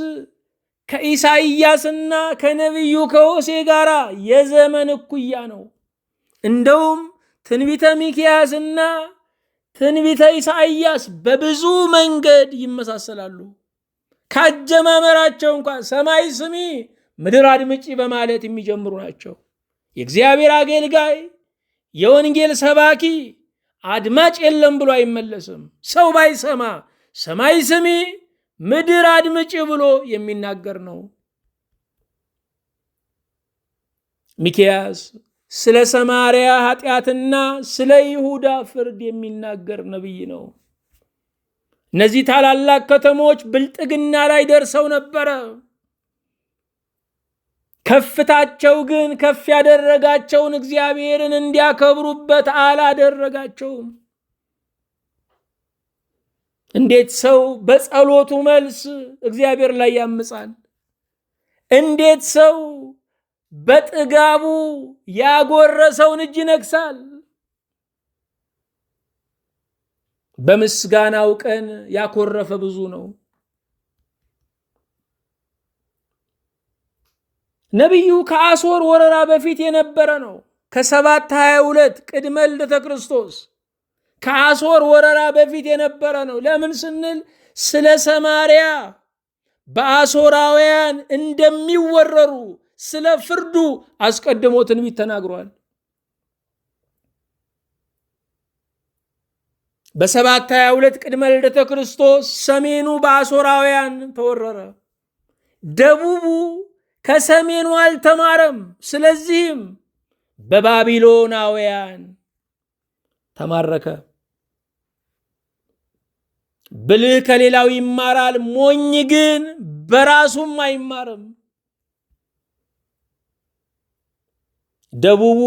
S1: ከኢሳይያስና ከነቢዩ ከሆሴዕ ጋር የዘመን እኩያ ነው። እንደውም ትንቢተ ሚክያስና ትንቢተ ኢሳይያስ በብዙ መንገድ ይመሳሰላሉ። ካጀማመራቸው እንኳን ሰማይ ስሚ ምድር አድምጪ በማለት የሚጀምሩ ናቸው። የእግዚአብሔር አገልጋይ የወንጌል ሰባኪ አድማጭ የለም ብሎ አይመለስም። ሰው ባይሰማ ሰማይ ስሚ ምድር አድምጪ ብሎ የሚናገር ነው። ሚክያስ ስለ ሰማርያ ኃጢአትና ስለ ይሁዳ ፍርድ የሚናገር ነቢይ ነው። እነዚህ ታላላቅ ከተሞች ብልጥግና ላይ ደርሰው ነበረ። ከፍታቸው ግን ከፍ ያደረጋቸውን እግዚአብሔርን እንዲያከብሩበት አላደረጋቸውም። እንዴት ሰው በጸሎቱ መልስ እግዚአብሔር ላይ ያምጻል? እንዴት ሰው በጥጋቡ ያጎረሰውን እጅ ይነክሳል? በምስጋናው ቀን ያኮረፈ ብዙ ነው። ነቢዩ ከአሦር ወረራ በፊት የነበረ ነው። ከ722 ቅድመ ልደተ ክርስቶስ ከአሦር ወረራ በፊት የነበረ ነው። ለምን ስንል ስለ ሰማርያ በአሦራውያን እንደሚወረሩ ስለ ፍርዱ አስቀድሞ ትንቢት ተናግሯል። በ722 ቅድመ ልደተ ክርስቶስ ሰሜኑ በአሦራውያን ተወረረ። ደቡቡ ከሰሜኑ አልተማረም። ስለዚህም በባቢሎናውያን ተማረከ። ብልህ ከሌላው ይማራል፣ ሞኝ ግን በራሱም አይማርም። ደቡቡ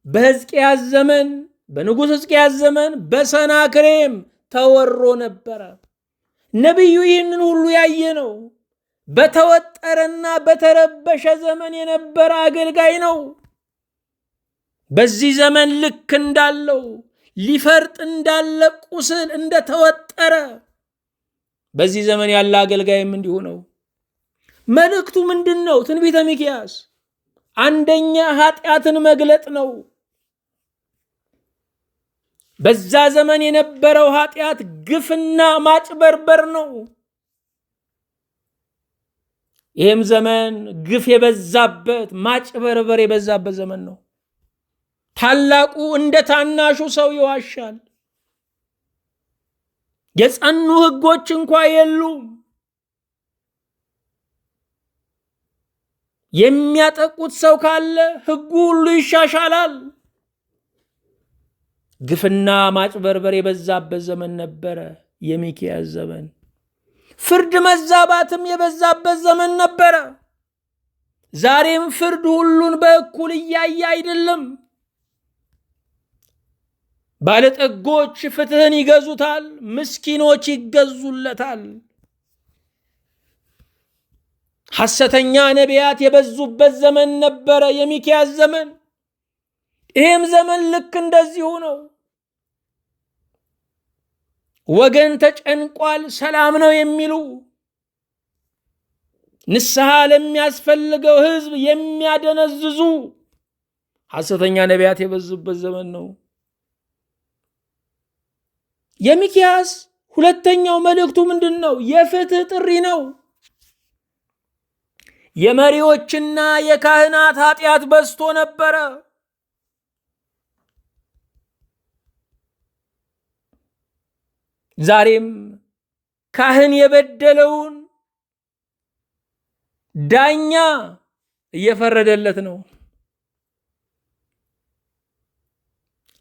S1: በሕዝቅያስ ዘመን በንጉሥ ሕዝቅያስ ዘመን በሰናክሬም ተወሮ ነበረ። ነቢዩ ይህንን ሁሉ ያየ ነው። በተወጠረና በተረበሸ ዘመን የነበረ አገልጋይ ነው። በዚህ ዘመን ልክ እንዳለው ሊፈርጥ እንዳለ ቁስል እንደተወጠረ በዚህ ዘመን ያለ አገልጋይም እንዲሁ ነው። መልእክቱ ምንድን ነው? ትንቢተ ሚክያስ አንደኛ ኃጢአትን መግለጥ ነው። በዛ ዘመን የነበረው ኃጢአት ግፍና ማጭበርበር ነው። ይህም ዘመን ግፍ የበዛበት ማጭበርበር የበዛበት ዘመን ነው። ታላቁ እንደ ታናሹ ሰው ይዋሻል። የጸኑ ሕጎች እንኳ የሉም። የሚያጠቁት ሰው ካለ ሕጉ ሁሉ ይሻሻላል። ግፍና ማጭበርበር የበዛበት ዘመን ነበረ የሚክያስ ዘመን። ፍርድ መዛባትም የበዛበት ዘመን ነበረ። ዛሬም ፍርድ ሁሉን በእኩል እያየ አይደለም። ባለጠጎች ፍትህን ይገዙታል፣ ምስኪኖች ይገዙለታል። ሐሰተኛ ነቢያት የበዙበት ዘመን ነበረ የሚክያስ ዘመን። ይህም ዘመን ልክ እንደዚሁ ነው። ወገን ተጨንቋል፣ ሰላም ነው የሚሉ ንስሐ ለሚያስፈልገው ሕዝብ የሚያደነዝዙ ሐሰተኛ ነቢያት የበዙበት ዘመን ነው። የሚክያስ ሁለተኛው መልእክቱ ምንድን ነው? የፍትህ ጥሪ ነው። የመሪዎችና የካህናት ኃጢአት በዝቶ ነበረ። ዛሬም ካህን የበደለውን ዳኛ እየፈረደለት ነው።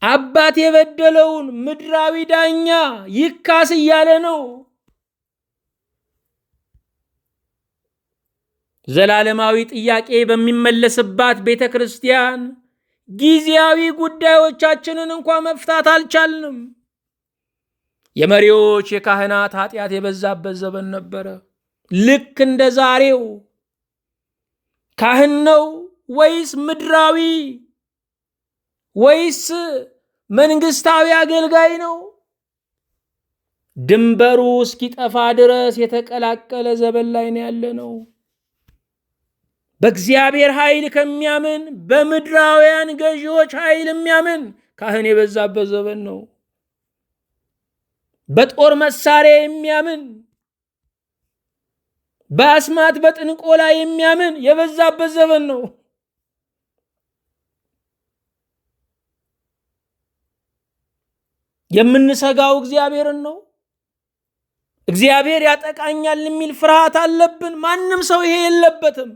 S1: አባት የበደለውን ምድራዊ ዳኛ ይካስ እያለ ነው። ዘላለማዊ ጥያቄ በሚመለስባት ቤተ ክርስቲያን ጊዜያዊ ጉዳዮቻችንን እንኳ መፍታት አልቻልንም። የመሪዎች የካህናት ኃጢአት የበዛበት ዘመን ነበረ። ልክ እንደ ዛሬው ካህን ነው ወይስ ምድራዊ ወይስ መንግስታዊ አገልጋይ ነው? ድንበሩ እስኪጠፋ ድረስ የተቀላቀለ ዘመን ላይ ነው ያለ ነው። በእግዚአብሔር ኃይል ከሚያምን በምድራውያን ገዢዎች ኃይል የሚያምን ካህን የበዛበት ዘመን ነው። በጦር መሳሪያ የሚያምን በአስማት በጥንቆላ የሚያምን የበዛበት ዘመን ነው። የምንሰጋው እግዚአብሔርን ነው። እግዚአብሔር ያጠቃኛል የሚል ፍርሃት አለብን። ማንም ሰው ይሄ የለበትም።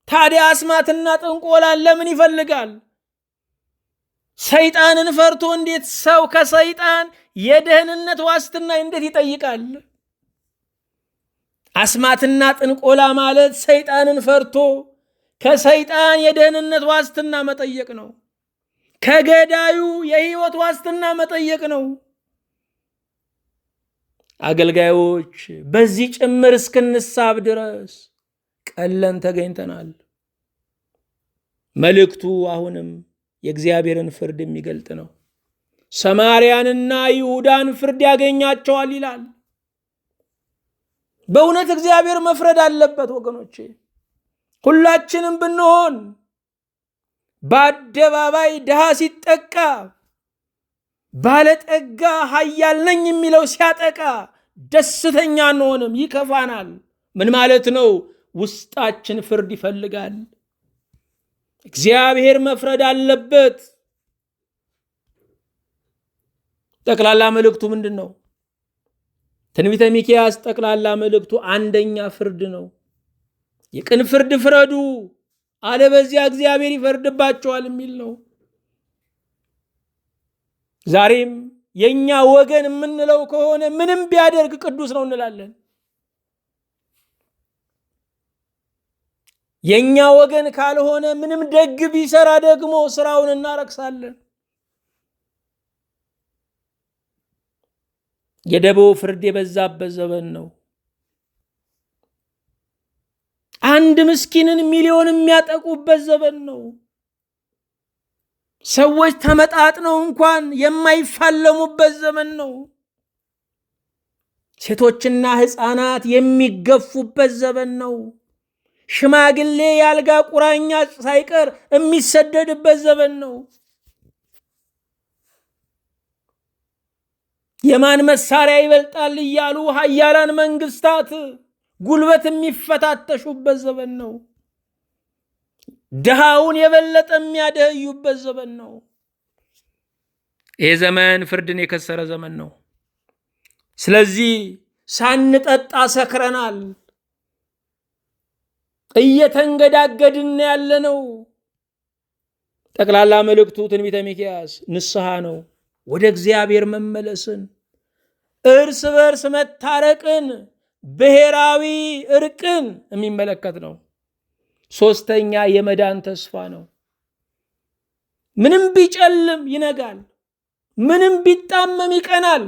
S1: ታዲያ አስማትና ጥንቆላን ለምን ይፈልጋል? ሰይጣንን ፈርቶ እንዴት ሰው ከሰይጣን የደህንነት ዋስትና እንዴት ይጠይቃል? አስማትና ጥንቆላ ማለት ሰይጣንን ፈርቶ ከሰይጣን የደህንነት ዋስትና መጠየቅ ነው። ከገዳዩ የህይወት ዋስትና መጠየቅ ነው። አገልጋዮች በዚህ ጭምር እስክንሳብ ድረስ ቀለን ተገኝተናል። መልእክቱ አሁንም የእግዚአብሔርን ፍርድ የሚገልጥ ነው። ሰማርያንና ይሁዳን ፍርድ ያገኛቸዋል ይላል። በእውነት እግዚአብሔር መፍረድ አለበት ወገኖቼ። ሁላችንም ብንሆን በአደባባይ ድሃ ሲጠቃ፣ ባለጠጋ ኃያል ነኝ የሚለው ሲያጠቃ ደስተኛ አንሆንም፣ ይከፋናል። ምን ማለት ነው? ውስጣችን ፍርድ ይፈልጋል። እግዚአብሔር መፍረድ አለበት። ጠቅላላ መልእክቱ ምንድን ነው? ትንቢተ ሚክያስ ጠቅላላ መልእክቱ አንደኛ ፍርድ ነው። የቅን ፍርድ ፍረዱ፣ አለበዚያ እግዚአብሔር ይፈርድባቸዋል የሚል ነው። ዛሬም የኛ ወገን የምንለው ከሆነ ምንም ቢያደርግ ቅዱስ ነው እንላለን። የኛ ወገን ካልሆነ ምንም ደግ ቢሰራ ደግሞ ስራውን እናረክሳለን። የደቦ ፍርድ የበዛበት ዘመን ነው። አንድ ምስኪንን ሚሊዮን የሚያጠቁበት ዘመን ነው። ሰዎች ተመጣጥነው እንኳን የማይፋለሙበት ዘመን ነው። ሴቶችና ሕፃናት የሚገፉበት ዘመን ነው። ሽማግሌ ያልጋ ቁራኛ ሳይቀር የሚሰደድበት ዘመን ነው። የማን መሳሪያ ይበልጣል እያሉ ኃያላን መንግስታት ጉልበት የሚፈታተሹበት ዘመን ነው። ድሃውን የበለጠ የሚያደህዩበት ዘመን ነው። ይህ ዘመን ፍርድን የከሰረ ዘመን ነው። ስለዚህ ሳንጠጣ ሰክረናል፣ እየተንገዳገድን ያለነው። ጠቅላላ መልእክቱ ትንቢተ ሚክያስ ንስሐ ነው፣ ወደ እግዚአብሔር መመለስን፣ እርስ በርስ መታረቅን፣ ብሔራዊ እርቅን የሚመለከት ነው። ሶስተኛ የመዳን ተስፋ ነው። ምንም ቢጨልም ይነጋል፣ ምንም ቢጣመም ይቀናል፣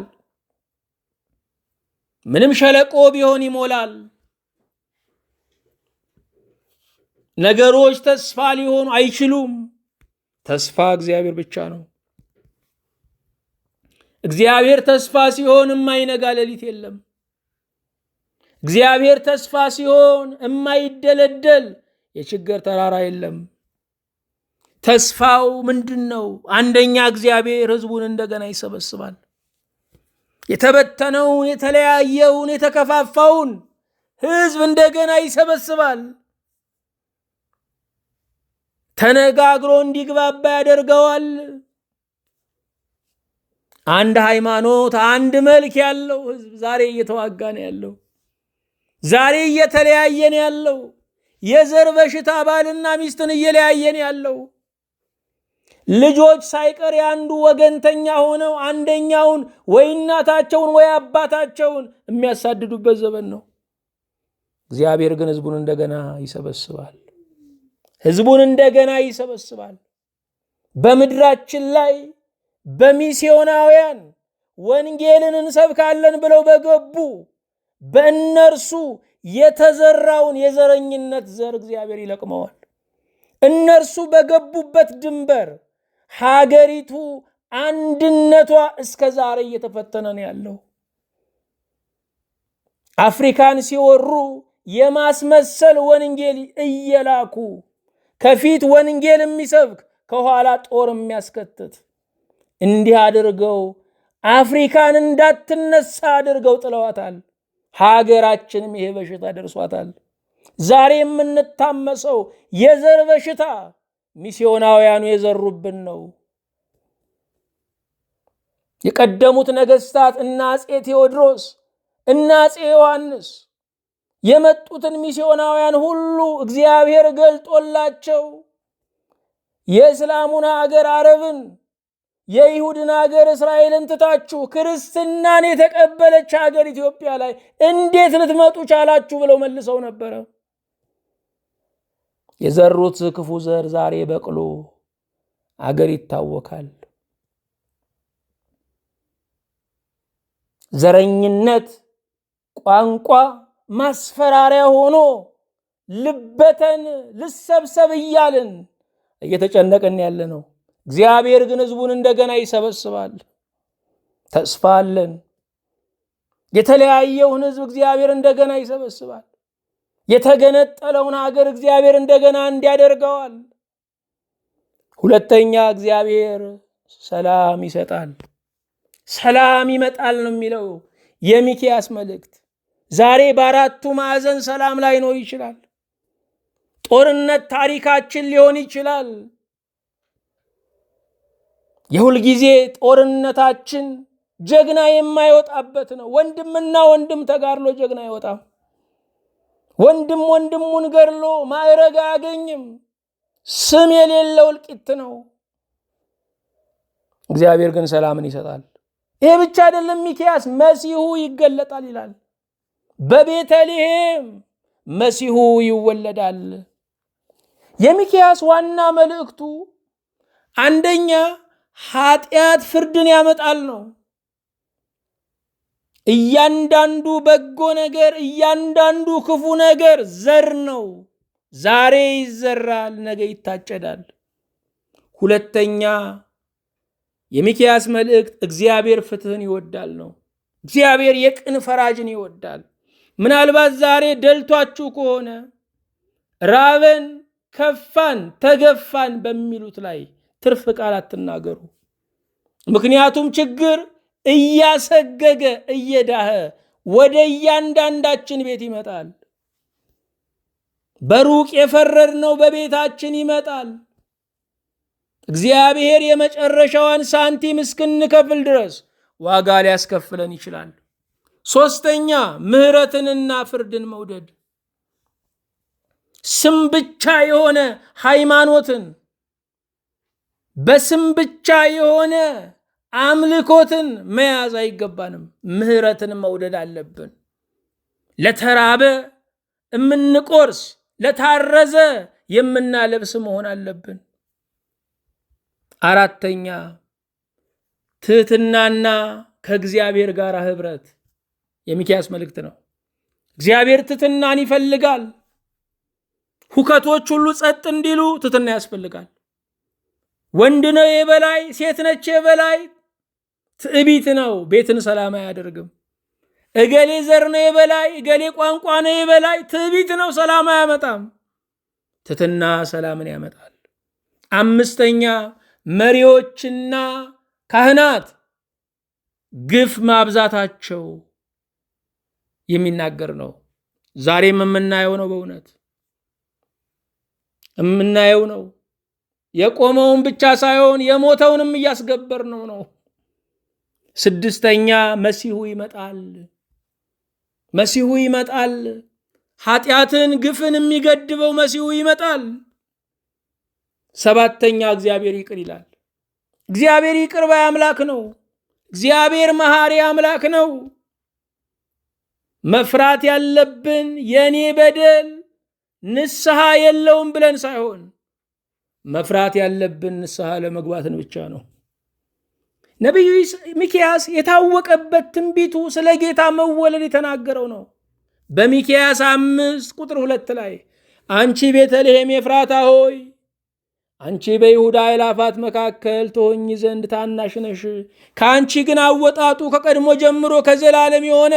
S1: ምንም ሸለቆ ቢሆን ይሞላል። ነገሮች ተስፋ ሊሆኑ አይችሉም። ተስፋ እግዚአብሔር ብቻ ነው። እግዚአብሔር ተስፋ ሲሆን የማይነጋ ሌሊት የለም። እግዚአብሔር ተስፋ ሲሆን የማይደለደል የችግር ተራራ የለም። ተስፋው ምንድን ነው? አንደኛ እግዚአብሔር ሕዝቡን እንደገና ይሰበስባል። የተበተነውን፣ የተለያየውን፣ የተከፋፋውን ሕዝብ እንደገና ይሰበስባል። ተነጋግሮ እንዲግባባ ያደርገዋል። አንድ ሃይማኖት፣ አንድ መልክ ያለው ሕዝብ ዛሬ እየተዋጋ ነው ያለው። ዛሬ እየተለያየን ያለው። የዘር በሽታ ባልና ሚስትን እየለያየን ያለው። ልጆች ሳይቀር የአንዱ ወገንተኛ ሆነው አንደኛውን ወይ እናታቸውን ወይ አባታቸውን የሚያሳድዱበት ዘመን ነው። እግዚአብሔር ግን ሕዝቡን እንደገና ይሰበስባል። ሕዝቡን እንደገና ይሰበስባል። በምድራችን ላይ በሚስዮናውያን ወንጌልን እንሰብካለን ብለው በገቡ በእነርሱ የተዘራውን የዘረኝነት ዘር እግዚአብሔር ይለቅመዋል። እነርሱ በገቡበት ድንበር ሀገሪቱ አንድነቷ እስከ ዛሬ እየተፈተነ ነው ያለው። አፍሪካን ሲወሩ የማስመሰል ወንጌል እየላኩ ከፊት ወንጌል የሚሰብክ ከኋላ ጦር የሚያስከትት እንዲህ አድርገው አፍሪካን እንዳትነሳ አድርገው ጥለዋታል። ሀገራችንም ይሄ በሽታ ደርሷታል። ዛሬ የምንታመሰው የዘር በሽታ ሚስዮናውያኑ የዘሩብን ነው። የቀደሙት ነገስታት እነ አፄ ቴዎድሮስ እነ አፄ ዮሐንስ የመጡትን ሚስዮናውያን ሁሉ እግዚአብሔር ገልጦላቸው የእስላሙን ሀገር አረብን፣ የይሁድን ሀገር እስራኤልን ትታችሁ ክርስትናን የተቀበለች ሀገር ኢትዮጵያ ላይ እንዴት ልትመጡ ቻላችሁ ብለው መልሰው ነበረ። የዘሩት ክፉ ዘር ዛሬ በቅሎ አገር ይታወካል። ዘረኝነት ቋንቋ ማስፈራሪያ ሆኖ ልበተን ልሰብሰብ እያልን እየተጨነቅን ያለ ነው። እግዚአብሔር ግን ሕዝቡን እንደገና ይሰበስባል። ተስፋ አለን። የተለያየውን ሕዝብ እግዚአብሔር እንደገና ይሰበስባል። የተገነጠለውን ሀገር እግዚአብሔር እንደገና እንዲያደርገዋል። ሁለተኛ እግዚአብሔር ሰላም ይሰጣል። ሰላም ይመጣል ነው የሚለው የሚክያስ መልእክት። ዛሬ በአራቱ ማዕዘን ሰላም ላይኖር ይችላል። ጦርነት ታሪካችን ሊሆን ይችላል። የሁልጊዜ ጦርነታችን ጀግና የማይወጣበት ነው። ወንድምና ወንድም ተጋድሎ ጀግና አይወጣም። ወንድም ወንድሙን ገድሎ ማዕረግ አያገኝም። ስም የሌለው እልቂት ነው። እግዚአብሔር ግን ሰላምን ይሰጣል። ይሄ ብቻ አይደለም። ሚክያስ መሲሁ ይገለጣል ይላል። በቤተልሔም መሲሁ ይወለዳል። የሚክያስ ዋና መልእክቱ አንደኛ ኃጢአት ፍርድን ያመጣል ነው። እያንዳንዱ በጎ ነገር፣ እያንዳንዱ ክፉ ነገር ዘር ነው። ዛሬ ይዘራል፣ ነገ ይታጨዳል። ሁለተኛ የሚክያስ መልእክት እግዚአብሔር ፍትህን ይወዳል ነው። እግዚአብሔር የቅን ፈራጅን ይወዳል። ምናልባት ዛሬ ደልቷችሁ ከሆነ ራበን፣ ከፋን፣ ተገፋን በሚሉት ላይ ትርፍ ቃል አትናገሩ። ምክንያቱም ችግር እያሰገገ እየዳኸ ወደ እያንዳንዳችን ቤት ይመጣል። በሩቅ የፈረድነው በቤታችን ይመጣል። እግዚአብሔር የመጨረሻዋን ሳንቲም እስክንከፍል ድረስ ዋጋ ሊያስከፍለን ይችላል። ሶስተኛ ምሕረትንና ፍርድን መውደድ። ስም ብቻ የሆነ ሃይማኖትን፣ በስም ብቻ የሆነ አምልኮትን መያዝ አይገባንም። ምሕረትን መውደድ አለብን። ለተራበ የምንቆርስ፣ ለታረዘ የምናለብስ መሆን አለብን። አራተኛ ትህትናና ከእግዚአብሔር ጋር ህብረት የሚክያስ መልእክት ነው። እግዚአብሔር ትህትናን ይፈልጋል። ሁከቶች ሁሉ ጸጥ እንዲሉ ትህትና ያስፈልጋል። ወንድ ነው የበላይ፣ ሴት ነች የበላይ፣ ትዕቢት ነው ቤትን ሰላም አያደርግም። እገሌ ዘር ነው የበላይ፣ እገሌ ቋንቋ ነው የበላይ፣ ትዕቢት ነው ሰላም አያመጣም። ትህትና ሰላምን ያመጣል። አምስተኛ መሪዎችና ካህናት ግፍ ማብዛታቸው የሚናገር ነው። ዛሬም የምናየው ነው። በእውነት የምናየው ነው። የቆመውን ብቻ ሳይሆን የሞተውንም እያስገበር ነው። ስድስተኛ መሲሁ ይመጣል። መሲሁ ይመጣል። ኃጢአትን ግፍን የሚገድበው መሲሁ ይመጣል። ሰባተኛ እግዚአብሔር ይቅር ይላል። እግዚአብሔር ይቅር ባይ አምላክ ነው። እግዚአብሔር መሐሪ አምላክ ነው። መፍራት ያለብን የኔ በደል ንስሐ የለውም ብለን ሳይሆን መፍራት ያለብን ንስሐ ለመግባትን ብቻ ነው። ነቢዩ ሚክያስ የታወቀበት ትንቢቱ ስለ ጌታ መወለድ የተናገረው ነው። በሚክያስ 5:2 ላይ አንቺ ቤተልሔም ኤፍራታ ሆይ አንቺ በይሁዳ አእላፋት መካከል ትሆኚ ዘንድ ታናሽ ነሽ፣ ከአንቺ ግን አወጣጡ ከቀድሞ ጀምሮ ከዘላለም የሆነ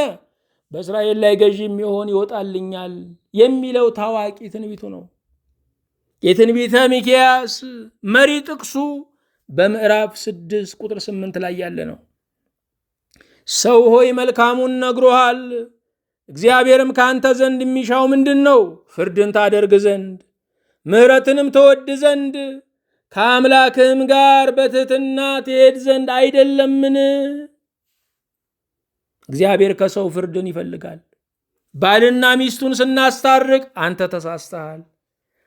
S1: በእስራኤል ላይ ገዢ የሚሆን ይወጣልኛል የሚለው ታዋቂ ትንቢቱ ነው። የትንቢተ ሚክያስ መሪ ጥቅሱ በምዕራፍ 6:8 ላይ ያለ ነው። ሰው ሆይ መልካሙን ነግሮሃል፣ እግዚአብሔርም ከአንተ ዘንድ የሚሻው ምንድን ነው? ፍርድን ታደርግ ዘንድ ምሕረትንም ተወድ ዘንድ ከአምላክህም ጋር በትሕትና ትሄድ ዘንድ አይደለምን? እግዚአብሔር ከሰው ፍርድን ይፈልጋል። ባልና ሚስቱን ስናስታርቅ አንተ ተሳስተሃል፣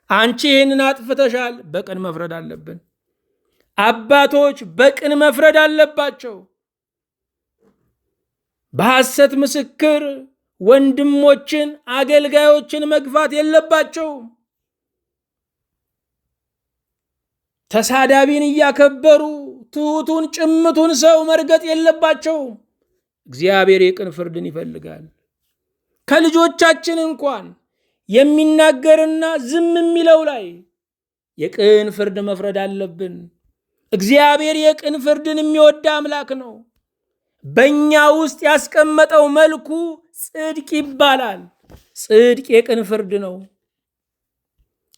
S1: አንቺ ይህንን አጥፍተሻል፣ በቅን መፍረድ አለብን። አባቶች በቅን መፍረድ አለባቸው። በሐሰት ምስክር ወንድሞችን፣ አገልጋዮችን መግፋት የለባቸውም። ተሳዳቢን እያከበሩ ትሑቱን ጭምቱን ሰው መርገጥ የለባቸውም። እግዚአብሔር የቅን ፍርድን ይፈልጋል። ከልጆቻችን እንኳን የሚናገርና ዝም የሚለው ላይ የቅን ፍርድ መፍረድ አለብን። እግዚአብሔር የቅን ፍርድን የሚወድ አምላክ ነው። በእኛ ውስጥ ያስቀመጠው መልኩ ጽድቅ ይባላል። ጽድቅ የቅን ፍርድ ነው።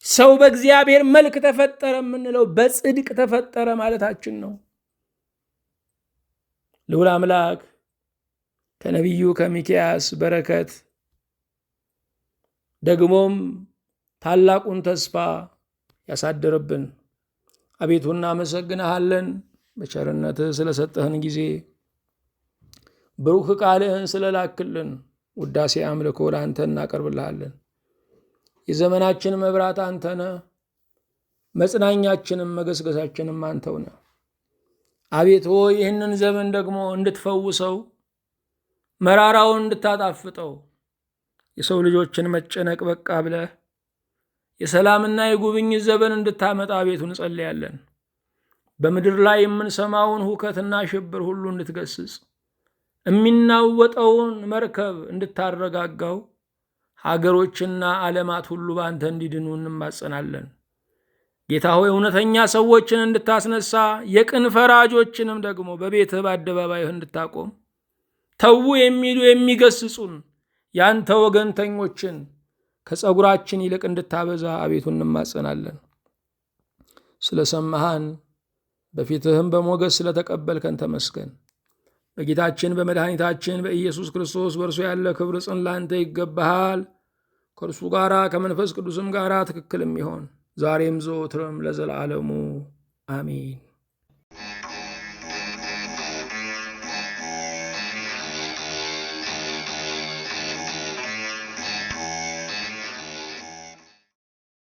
S1: ሰው በእግዚአብሔር መልክ ተፈጠረ የምንለው በጽድቅ ተፈጠረ ማለታችን ነው። ልዑል አምላክ ከነቢዩ ከሚክያስ በረከት ደግሞም ታላቁን ተስፋ ያሳድርብን። አቤቱ እናመሰግንሃለን በቸርነትህ ስለሰጠህን ጊዜ፣ ብሩክ ቃልህን ስለላክልን። ውዳሴ አምልኮ ለአንተ እናቀርብልሃለን። የዘመናችን መብራት አንተ ነህ፣ መጽናኛችንም መገስገሳችንም አንተው ነህ። አቤቱ ይህንን ዘመን ደግሞ እንድትፈውሰው፣ መራራውን እንድታጣፍጠው፣ የሰው ልጆችን መጨነቅ በቃ ብለህ የሰላምና የጉብኝት ዘመን እንድታመጣ አቤቱ እንጸልያለን። በምድር ላይ የምንሰማውን ሁከትና ሽብር ሁሉ እንድትገስጽ፣ የሚናወጠውን መርከብ እንድታረጋጋው፣ ሀገሮችና ዓለማት ሁሉ በአንተ እንዲድኑ እንማጸናለን። ጌታ ሆይ እውነተኛ ሰዎችን እንድታስነሳ፣ የቅን ፈራጆችንም ደግሞ በቤትህ በአደባባይህ እንድታቆም፣ ተዉ የሚሉ የሚገስጹን ያንተ ወገንተኞችን ከጸጉራችን ይልቅ እንድታበዛ አቤቱ እንማጸናለን። ስለሰማሃን በፊትህም በሞገስ ስለተቀበልከን ተመስገን። በጌታችን በመድኃኒታችን በኢየሱስ ክርስቶስ በእርሱ ያለ ክብር ጽን ላንተ ይገባሃል። ከእርሱ ጋራ ከመንፈስ ቅዱስም ጋራ ትክክልም ይሆን ዛሬም ዘወትርም ለዘላለሙ አሜን።